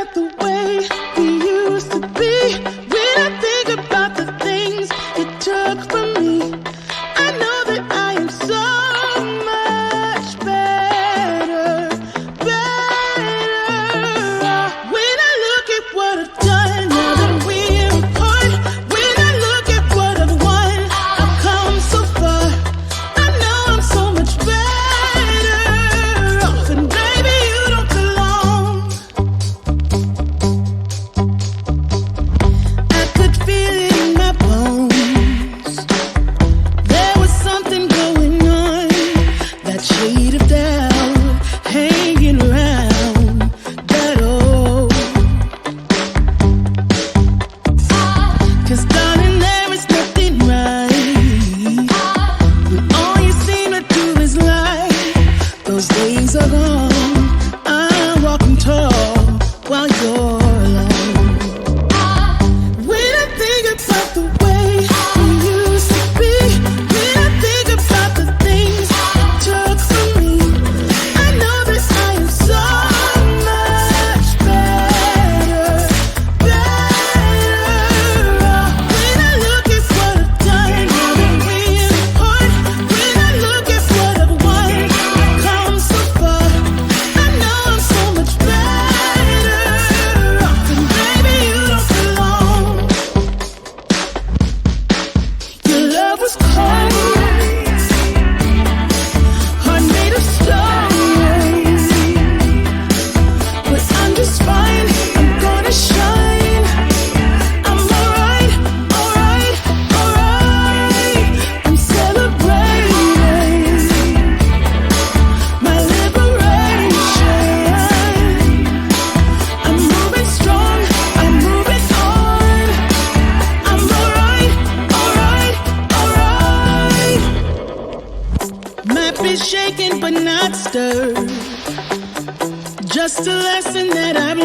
about the way we used to be. When I think about the things you took from me, I know that I am so much better, better. When I look at what I've done, now that we're apart, when I look at what I've won, I've come so far. I know I'm so much better off, and baby, you don't belong. I could feel it in my bones. There was something going on, that shade of doubt hanging around that old. 'Cause darling, there is nothing right when all you seem to do is lie. Those days are gone. I'm walking tall while you're alone. When I think about the way we used to be, when I think about the things you took from me, I know that I am so much better, better. When I look at what I've done, now that we're apart, when I look at what I've won, I've come so far. I know I'm so much better off, and baby, you don't belong. Your love was cold, heart made of stone, but I'm just fine. I'm gonna shine. I'm alright, alright, alright. I'm celebrating my liberation. I'm moving strong, I'm moving on. I'm alright, alright, alright. Might be shaken but not stirred. Just a lesson that I've